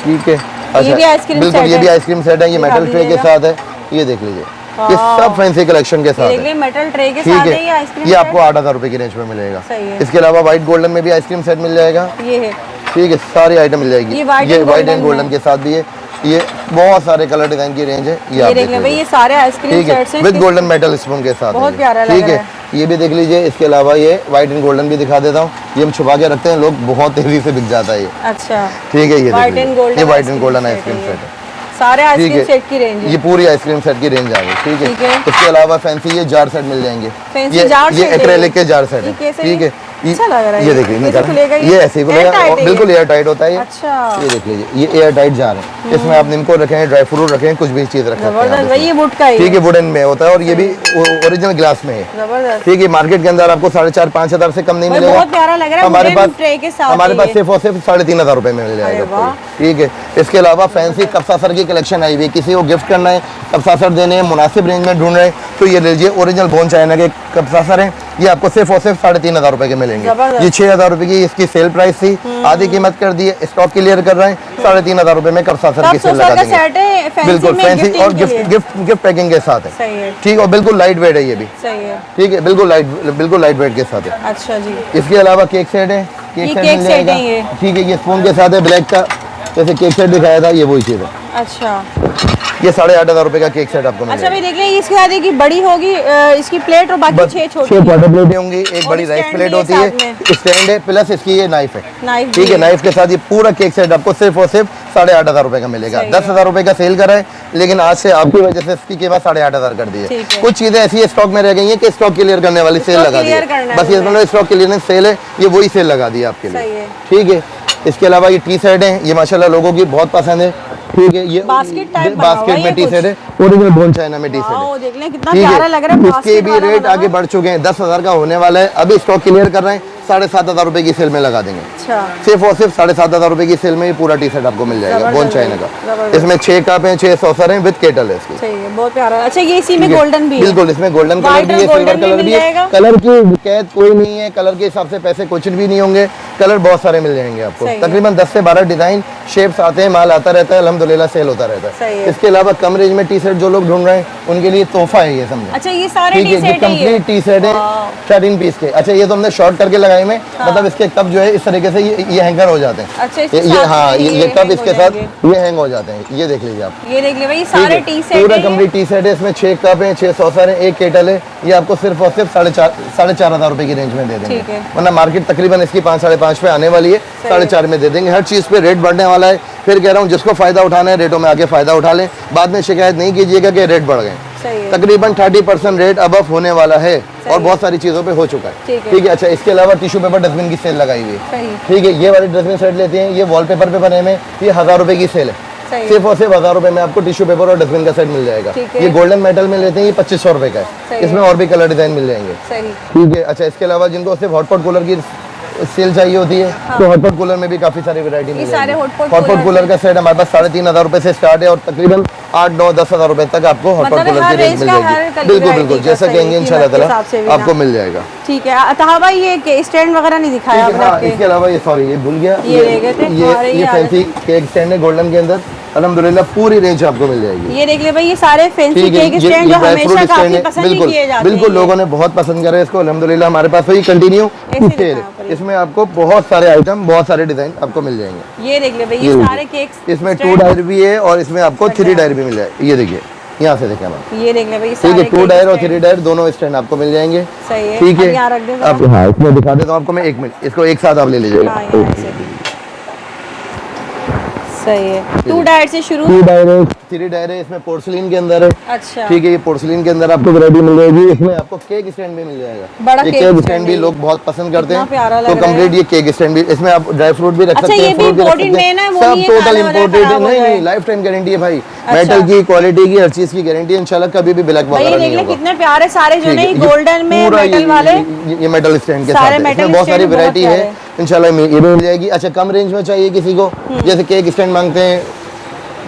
ठीक है। अच्छा बिल्कुल, ये भी आइसक्रीम सेट है, ये मेटल ट्रे के साथ है, ये देख लीजिए, ये सब फैंसी कलेक्शन के साथ है, मेटल ट्रे के ठीक साथ है। ये आपको 8,000 रुपए की रेंज में मिलेगा। इसके अलावा व्हाइट गोल्डन में भी आइसक्रीम सेट मिल जाएगा, ये है, ठीक है। सारी आइटम मिल जाएगी, ये व्हाइट एंड गोल्डन के साथ भी है, ये बहुत सारे कलर डिजाइन की रेंज है। ये देख लीजिए, ये सारे आइसक्रीम सेट्स हैं विद गोल्डन मेटल स्पून के साथ, बहुत प्यारा लग रहा है, ठीक है। ये भी देख लीजिए। इसके अलावा ये व्हाइट एंड गोल्डन भी दिखा देता हूँ, ये हम छुपा के रखते हैं, लोग बहुत तेजी से बिक जाता है ये, अच्छा ठीक है। ये व्हाइट एंड गोल्डन, ये white and golden ice cream set है, सारे आइसक्रीम सेट की रेंज है, ये पूरी आइसक्रीम सेट की रेंज आ गई, ठीक है। इसके अलावा फैंसी ये जार सेट मिल जाएंगे, ये एक्रेलिक के जार सेट है, ठीक है। अच्छा लग रहा है, ये देखिए ये ऐसे ही खुलेगा, बिल्कुल एयर टाइट होता है ये। अच्छा ये देख लीजिए, ये एयर टाइट जार है, इसमें आप निम्को रखें, ड्राई फ्रूट रखें, कुछ भी चीज रखें, ये वुड का ही, ठीक है, वुडन में होता है और ये भी ओरिजिनल ग्लास में है, ठीक है। मार्केट के अंदर आपको 4,500-5,000 से कम नहीं मिलेगा, बहुत प्यारा लग रहा है। हमारे पास ट्रे के साथ हमारे पास सिर्फ और सिर्फ 3,500 रुपए में मिल जाएगा, ठीक है। इसके अलावा फैंसी कप्सासर की कलेक्शन आई हुई, किसी को गिफ्ट करना है, कप्सासर देने हैं, मुनासिब रेंज में ढूंढ रहे हैं, तो ये लीजिए, ओरिजिनल बोन चाइना के कप्सासर हैं, ये आपको सिर्फ और सिर्फ 3,500 रुपए के मिलेंगे। ये 6,000 रुपए की इसकी सेल प्राइस थी, आधी कीमत कर दी है, स्टॉक क्लियर कर रहे हैं, 3,500 रुपए में कप्सासर की सेल लगा देंगे, बिल्कुल फैंसी और गिफ्ट पैकिंग के साथ है, ठीक, और बिल्कुल लाइट वेट है ये भी, ठीक है, बिल्कुल लाइट वेट के साथ है। अच्छा जी। इसके अलावा केक सेट है, केक सेट मिल जाएगा, ठीक है। ये स्पून के साथ है, ब्लैक का जैसे केक सेट दिखाया था, ये वही चीज है। अच्छा ये 8,500 रुपए का केक सेट आपको मिलेगा। अच्छा भाई देख लें, इसके साथ की बड़ी होगी इसकी प्लेट और बाकी 6 छोटी, 6 वाटर प्लेटें होंगी, एक बड़ी राइस प्लेट होती है, स्टैंड है, प्लस इसकी ये नाइफ है, ठीक है। नाइफ के साथ ये पूरा केक सेट आपको सिर्फ और सिर्फ 8,500 रुपए का मिलेगा। 10,000 रुपए का सेल करा है, लेकिन आज से आपकी वजह से इसकी कीमत 8,500 कर दी है। कुछ चीजें ऐसी स्टॉक में रह गई है कि स्टॉक क्लियर करने वाली सेल लगा दी है, बस ये मतलब स्टॉक क्लियरेंस सेल है, ये वही सेल लगा दी है आपके लिए, ठीक है। इसके अलावा ये टी सेट है, ये माशाल्लाह लोगों की बहुत पसंद है, ठीक है। ये बास्केट में टी सेट है, ओरिजिनल बोन चाइना में टी सेट है, देख लें कितना प्यारा लग रहा है। इसके भी रेट आगे बढ़ चुके हैं, 10,000 का होने वाला है, अभी स्टॉक क्लियर कर रहे हैं, 7,500 रुपए की सेल में लगा देंगे। अच्छा सिर्फ और सिर्फ 7,500 रुपए की सेल में ये पूरा टी सेट आपको मिल जाएगा, बोन चाइना का। इसमें 6 कप है, 6 सॉसर है, विद केटल है इसकी, बहुत प्यारा। अच्छा ये इसी में गोल्डन भी है, बिल्कुल इसमें गोल्डन कलर भी है, सिल्वर कलर भी है, कलर की कैद कोई नहीं है, कलर के हिसाब से पैसे कुछ भी नहीं होंगे, कलर बहुत सारे मिल जाएंगे आपको, तकरीबन 10 से 12 डिजाइन शेप्स आते हैं, माल आता रहता है, अल्हम्दुलिल्लाह सेल होता रहता है। इसके अलावा कम रेंज में टी सेट जो लोग ढूंढ रहे हैं उनके लिए तोहफा है ये, समझे। अच्छा ये सारे टी सेट है, कंप्लीट टी सेट है 13 पीस के। अच्छा ये तो हमने शॉर्ट करके लगाए में, मतलब इसके कप जो है इस तरीके से ये हैंगर हो जाते हैं। अच्छा ये हाँ ये कप इसके साथ ये हैंग हो जाते हैं, ये देख लीजिए आप, ये देख लीजिए भाई सारे टी सेट पूरा कंप्लीट टी सेट है। इसमें 6 कप है, 6 सॉसर है, 1 केटल है, ये आपको सिर्फ और सिर्फ 4,500 रुपए की रेंज में दे देंगे, वरना मार्केट तकरीबन इसकी 5-5.5 पे आने वाली है, 4.5 में दे देंगे। हर चीज पे रेट बढ़ने वाला है, फिर कह रहा हूँ जिसको फायदा उठाना है रेटों में आगे फायदा उठा लें, बाद में शिकायत नहीं कीजिएगा कि रेट बढ़ गए। तकरीबन 30% रेट अबव होने वाला है और बहुत सारी चीजों पे हो चुका है, ठीक है। अच्छा इसके अलावा टिश्यू पेपर डस्टबिन की सेल लगाई हुई है, ठीक है। ये वाले डस्टबिन सेट लेते हैं, ये वॉलपेपर पे बने में, ये 1,000 रुपए की सेल है, सिर्फ और सिर्फ 1,000 रुपए में आपको टिश्यू पेपर और डस्टबिन का सेट मिल जाएगा। ये गोल्डन मेटल में लेते हैं, ये 2,500 रुपए का है, इसमें और भी कलर डिजाइन मिल जाएंगे, ठीक है। अच्छा इसके अलावा जिनको सिर्फ हॉटपॉट कूलर की सेल चाहिए होती है, तो हॉटपॉट कूलर में भी काफी सारी वैरायटी मिल जाएगी। हॉटपॉट कूलर का सेट हमारे पास 3,500 रुपए से स्टार्ट है और तकरीबन 8-9-10,000 रुपए तक आपको हॉटपॉट कूलर की रेंज मिल जाएगी, बिल्कुल बिल्कुल जैसा कहेंगे इंशाल्लाह ताला आपको मिल जाएगा, ठीक है। अतहा भाई ये स्टैंड वगैरह नहीं दिखाया आपने। इसके अलावा ये सॉरी ये भूल गया, ये फैंसी केक स्टैंड है गोल्डन के अंदर, अल्हम्दुलिल्लाह पूरी रेंज आपको मिल जाएगी। ये देख ले भाई, ये सारे फैंसी केक स्टैंड जो हमेशा काफी पसंद किए जाते हैं, बिल्कुल लोगों ने बहुत पसंद करा है इसको, अल्हम्दुलिल्लाह हमारे पास वही कंटिन्यू सेल है, इसमें आपको बहुत सारे आइटम बहुत सारे डिजाइन आपको मिल जाएंगे। ये देख ले भाई, ये सारे केक्स, इसमें 2 डायर भी है और इसमें आपको 3 डायर भी मिल जाएगी, ये देखिए यहाँ से देखें आप, ये देख ले भाई, ठीक है। 2 डायर और 3 डायर दोनों स्टैंड आपको मिल जाएंगे, ठीक है। अब हाँ इसमें दिखा देता हूँ आपको मैं, 1 मिनट इसको एक साथ आप ले लीजिएगा, सही है। 2 डायर से शुरू। 2 डायर है, 3 डायर है, इसमें पोर्सिलीन के अंदर है। अच्छा ठीक है, ये पोर्सिलीन के अंदर आपको वैरायटी मिल जाएगी। इसमें आपको केक स्टैंड भी मिल जाएगा। बड़ा ये केक स्टैंड भी लोग बहुत पसंद करते हैं, तो कंप्लीट ये केक स्टैंड भी, इसमें आप ड्राई फ्रूट भी रख सकते हैं, फ्रूट भी रख सकते हैं, सब टोटल इम्पोर्टेड है। नहीं, लाइफ टाइम गारंटी है भाई, मेटल की क्वालिटी की, हर चीज की गारंटी है, इंशाल्लाह कभी भी ब्लैक वगैरह नहीं होगा। कितने प्यारे सारे जो है गोल्डन में मेटल वाले, ये मेटल स्टैंड के साथ है। इसमें बहुत सारी वैरायटी है, इंशाल्लाह ये भी मिल जाएगी। अच्छा, कम रेंज में चाहिए किसी को, जैसे केक स्टैंड मांगते हैं,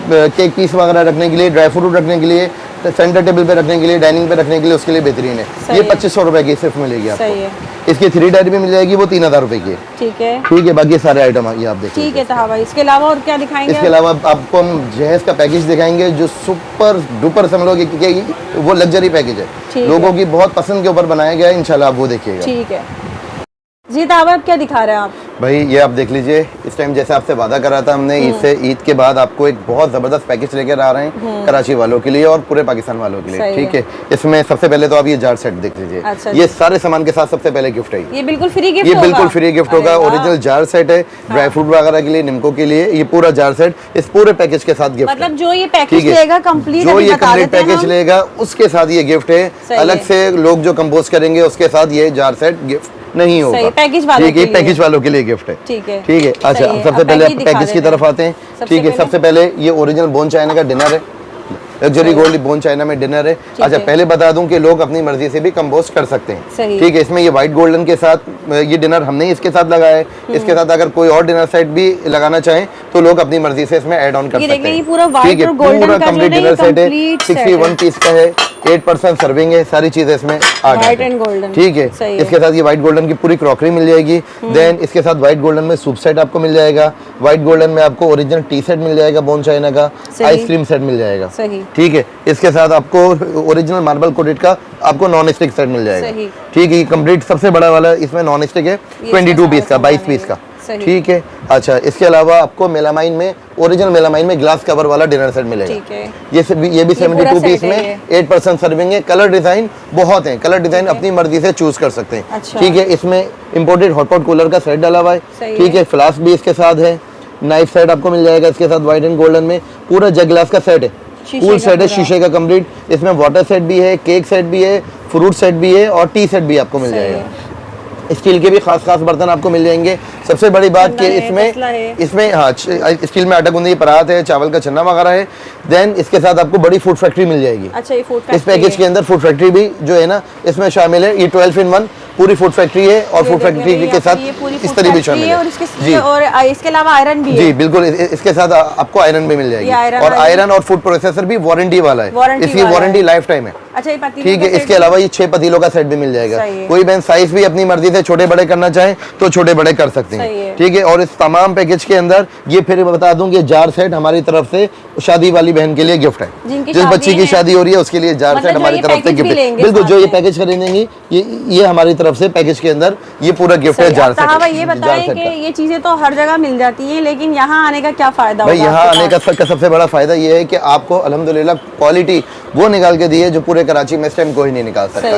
केक पीस वगैरह रखने के लिए, ड्राई फ्रूट रखने के लिए, सेंटर टेबल पे रखने के लिए, डाइनिंग पे रखने के लिए, उसके लिए बेहतरीन है। ये 2500 रुपए की सिर्फ मिलेगी आपको। इसकी 3 डायर भी मिल जाएगी, वो 3000 रुपए की है। ठीक है, ठीक है। बाकी सारे आइटम ये आप देखिए। ठीक है तो हाँ भाई, इसके अलावा और क्या दिखाएंगे? इसके अलावा आपको हम जहेज का पैकेज दिखाएंगे, जो सुपर डुपर समझ लो, वो लग्जरी पैकेज है, लोगों की बहुत पसंद के ऊपर बनाया गया है, इंशाल्लाह आप वो देखिएगा। ठीक है जी। तो अब क्या दिखा रहे हैं आप? भाई ये आप देख लीजिए, इस टाइम जैसे आपसे वादा करा था हमने, ईद के बाद आपको एक बहुत जबरदस्त पैकेज लेकर आ रहे हैं कराची वालों के लिए और पूरे पाकिस्तान वालों के लिए। ठीक है, इसमें सबसे पहले तो आप ये जार सेट देख लीजिए। अच्छा, ये सारे सामान के साथ सबसे पहले गिफ्ट है। ये बिल्कुल फ्री गिफ्ट, ये बिल्कुल फ्री गिफ्ट होगा। ओरिजिनल जार सेट है, ड्राई फ्रूट वगैरह के लिए, निम्को के लिए, ये पूरा जार सेट इस पूरे पैकेज के साथ गिफ्ट। मतलब जो ये पैकेज लेगा कंप्लीट, जो ये कंप्लीट पैकेज लेगा उसके साथ ये गिफ्ट है। अलग से लोग जो कंपोज करेंगे उसके साथ ये जार सेट गिफ्ट नहीं होगा। पैकेज वालों के लिए, पैकेज वालों के लिए गिफ्ट है। ठीक है, ठीक है। अच्छा, सबसे पहले पैकेज की तरफ आते हैं। ठीक है, सबसे पहले ये ओरिजिनल बोन चाइना का डिनर है, लग्जरी गोल्ड बोन चाइना में डिनर है। अच्छा, पहले बता दूं कि लोग अपनी मर्जी से भी कंपोज कर सकते हैं। ठीक है, इसमें ये व्हाइट गोल्डन के साथ ये डिनर हमने इसके साथ लगाया है। इसके साथ अगर कोई और डिनर सेट भी लगाना चाहें तो लोग अपनी मर्जी से इसमें ऐड ऑन कर सकते हैं। ठीक है, पूरा कंप्लीट डिनर सेट है, 61 पीस का है, 8% सर्विंग है, सारी चीजें इसमें आ गई। ठीक है, इसके साथ ये व्हाइट गोल्डन की पूरी क्रॉकरी मिल जाएगी। देन इसके साथ व्हाइट गोल्डन में सूप सेट आपको मिल जाएगा, व्हाइट गोल्डन में आपको ओरिजिनल टी सेट मिल जाएगा बोन चाइना का, आइसक्रीम सेट मिल जाएगा। ठीक है, इसके साथ आपको ओरिजिनल मार्बल कोटेड का आपको नॉन स्टिक सेट मिल जाएगा। ठीक है, कंप्लीट सबसे बड़ा वाला इसमें नॉन स्टिक है, 22 पीस का, 22 पीस का। ठीक है। अच्छा, इसके अलावा आपको मेलामाइन में, ओरिजिनल मेलामाइन में ग्लास कवर वाला डिनर सेट मिलेगा। ये भी 72 पीस में, 8% सर्विंग है। कलर डिजाइन बहुत है, कलर डिजाइन अपनी मर्जी से चूज कर सकते हैं। ठीक है, इसमें इम्पोर्टेड हॉटपॉट कूलर का सेट डाला हुआ है। ठीक है, फ्लास्क भी इसके साथ है, नाइफ सेट आपको मिल जाएगा इसके साथ, व्हाइट एंड गोल्डन में पूरा जग ग्लास का सेट है, कूल सेट है शीशे का कंप्लीट। इसमें वाटर सेट भी है, केक सेट भी है, फ्रूट सेट भी है और टी सेट भी आपको मिल जाएगा। स्टील के भी खास बर्तन आपको मिल जाएंगे। सबसे बड़ी बात कि इसमें हाँ, स्टील में आटा गूंदी परात है, चावल का छन्ना वगैरह है। देन इसके साथ आपको बड़ी फूड फैक्ट्री मिल जाएगी। अच्छा, ये फूड फैक्ट्री इस पैकेज के अंदर फूड फैक्ट्री भी जो है ना इसमें शामिल है। ये 12 in 1 पूरी फूड फैक्ट्री है और फूड फैक्ट्री के साथ इस तरह भी शामिल है जी। और इसके अलावा आयरन भी है जी, बिल्कुल। इसके साथ आपको आयरन भी मिल जाएगी और आयरन और फूड प्रोसेसर भी वारंटी वाला है, इसकी वारंटी लाइफ टाइम है। अच्छा, ठीक है। इसके अलावा ये 6 पतीलों का सेट भी मिल जाएगा। कोई बहन साइज भी अपनी मर्जी से छोटे बड़े करना चाहे तो छोटे बड़े कर सकते हैं। ठीक है, और इस तमाम पैकेज के अंदर ये फिर बता दूं कि जार सेट हमारी तरफ से शादी वाली बहन के लिए गिफ्ट है। जिस बच्ची की शादी हो रही है उसके लिए जार सेट हमारी तरफ से गिफ्ट है। बिल्कुल, जो ये पैकेज खरीदेंगी ये हमारी तरफ से पैकेज के अंदर ये पूरा गिफ्ट है जार सेट। ये बताएं कि ये चीजें तो हर जगह मिल जाती हैं, लेकिन यहाँ आने का क्या फायदा? भाई यहाँ आने का सबसे बड़ा फायदा ये है कि आपको अल्हम्दुलिल्लाह क्वालिटी वो निकाल के दी है जो पूरे कराची में इस टाइम कोई नहीं निकाल सकता।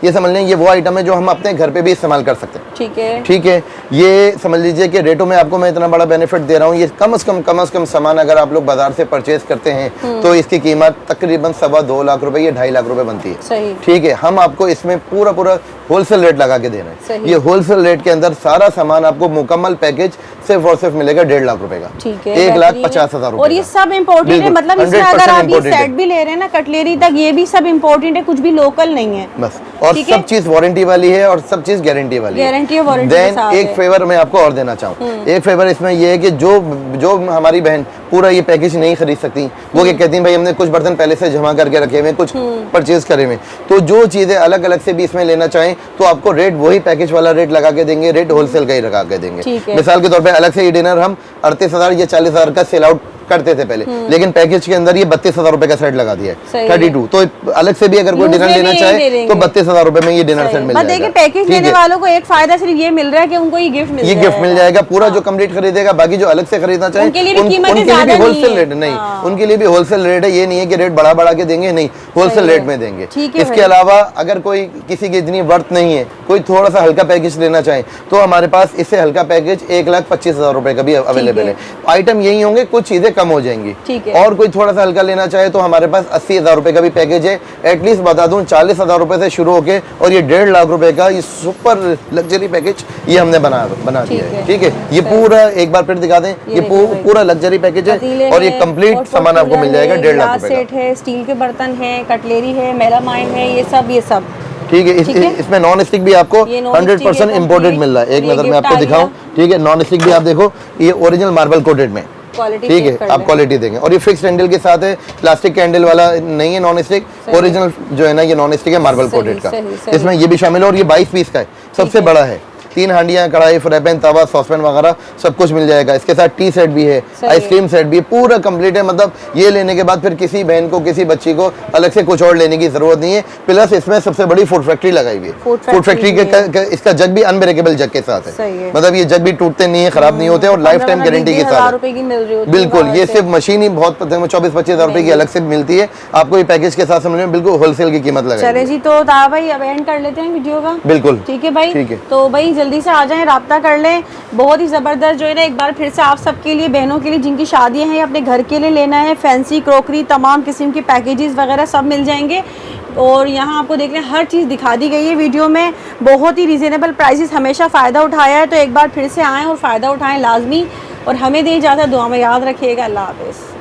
ये समझ लें, ये वो आइटम है जो हम अपने घर पे भी इस्तेमाल कर सकते हैं। ठीक है, ठीक है। ये समझ लीजिए कि रेटों में आपको मैं इतना बड़ा बेनिफिट दे रहा हूँ। ये कम से कम सामान अगर आप लोग बाजार से परचेज करते हैं तो इसकी कीमत तकरीबन 2.25 लाख रुपए या 2.5 लाख रुपए बनती है। ठीक है, हम आपको इसमें पूरा होलसेल रेट लगा के दे रहे हैं। ये होलसेल रेट के अंदर सारा सामान आपको मुकम्मल पैकेज सिर्फ और सिर्फ मिलेगा 1.5 लाख रुपए का, 1,50,000 रुपए। और ये सब इम्पोर्टेंट है, मतलब इसमें अगर आप ये सेट भी ले रहे हैं ना कटलेरी तक, ये भी सब इम्पोर्टेंट है, कुछ भी लोकल नहीं है बस। और सब चीज वारंटी वाली है और सब चीज गारंटी वाली है। गारंटी और वारंटी के साथ। एक फेवर मैं आपको और देना चाहूँ, एक फेवर इसमें ये है कि जो हमारी बहन पूरा ये पैकेज नहीं खरीद सकती, वो क्या कहती हैं भाई हमने कुछ बर्तन पहले से जमा करके रखे हुए, कुछ परचेज करे हुए, तो जो चीजें अलग अलग से भी इसमें लेना चाहें तो आपको रेट वही पैकेज वाला रेट लगा के देंगे, रेट होलसेल का ही लगा के देंगे। मिसाल के तौर पे अलग से ये डिनर हम 38,000 या 40,000 का सेल आउट करते थे पहले, लेकिन पैकेज के अंदर ये 32,000 रुपए का सेट लगा दिया है 32। तो अलग से भी अगर कोई डिनर लेना चाहे तो 32,000 रुपए में ये डिनर सेट मिल जाएगा। पैकेज लेने वालों को एक फायदा सिर्फ ये मिल रहा है कि उनको ये गिफ्ट मिल जाएगा पूरा जो कंप्लीट खरीदेगा। बाकी जो अलग से खरीदना चाहे उनके लिए भी होलसेल रेट नहीं, उनके लिए भी होलसेल रेट है। ये नहीं है कि रेट बढ़ा के देंगे, नहीं, होलसेल रेट में देंगे। इसके अलावा अगर कोई किसी की इतनी वर्थ नहीं है, कोई थोड़ा सा हल्का पैकेज लेना चाहे तो हमारे पास इससे हल्का पैकेज 1,25,000 रुपए का भी अवेलेबल है। आइटम यही होंगे, कुछ चीजें कम हो जाएंगी। और कोई थोड़ा सा हल्का लेना चाहे तो हमारे पास 80,000 रुपए का भी पैकेज है। एटलीस्ट बता दूं 40,000 रुपए से शुरू होके और ये 1.5 लाख रुपए का ये सुपर लग्जरी पैकेज ये हमने बना दिया है। ठीक है, ये पूरा एक बार फिर दिखा दें, ये पूरा लग्जरी पैकेज है और ये कंप्लीट सामान आपको मिल जाएगा 1.5 लाख रुपए सेट है, स्टील के बर्तन है, कटलेरी है, मेलामाइन है, ये सब। ठीक है, इसमें नॉन स्टिक भी आपको 100% इम्पोर्टेड मिल रहा है। एक नजर में आपको दिखाऊं, ठीक है, नॉन स्टिक भी आप देखो, ये ओरिजिनल मार्बल कोटेड में, ठीक है, आप क्वालिटी देंगे। और ये फिक्स्ड हैंडल के साथ है, प्लास्टिक के हैंडल वाला नहीं है, नॉन स्टिक ओरिजिनल जो है ना ये नॉन स्टिक है मार्बल कोटेड का। इसमें ये भी शामिल है और ये 22 पीस का है, सबसे बड़ा है। 3 हांडियां, कढ़ाई, फ्राई पैन, तवा, सॉसपैन वगैरह सब कुछ मिल जाएगा। इसके साथ टी सेट भी है, आइसक्रीम सेट भी है, पूरा कंप्लीट है। मतलब ये लेने के बाद फिर किसी बहन को, किसी बच्ची को अलग से कुछ और लेने की जरूरत नहीं है। प्लस इसमें सबसे बड़ी फूड फैक्ट्री लगाई हुई है। फूड फैक्ट्री के इसका जग भी अनब्रेकेबल जग के साथ है, मतलब ये जग भी टूटते नहीं है, खराब नहीं होते और लाइफ टाइम गारंटी के साथ। बिल्कुल, ये सिर्फ मशीन ही बहुत 24-25 हज़ार रुपए की अलग से मिलती है आपको। ये पैकेज के साथ मिल बिल्कुल होलसेल की कीमत लगाई। चले जी, तो भाई अब एंड कर लेते हैं वीडियो का। बिल्कुल, ठीक है भाई, ठीक है। तो भाई जल्दी से आ जाएं, राब्ता कर लें। बहुत ही ज़बरदस्त जो है ना, एक बार फिर से आप सबके लिए, बहनों के लिए जिनकी शादियां हैं, अपने घर के लिए लेना है, फैंसी क्रॉकरी, तमाम किस्म के पैकेजेस वगैरह सब मिल जाएंगे। और यहाँ आपको देख लें, हर चीज़ दिखा दी गई है वीडियो में, बहुत ही रिजनेबल प्राइसेस। हमेशा फ़ायदा उठाया है, तो एक बार फिर से आएँ और फ़ायदा उठाएँ लाजमी। और हमें दे इजाज़त, दुआ में याद रखिएगा। अल्लाह हाफ़िज़।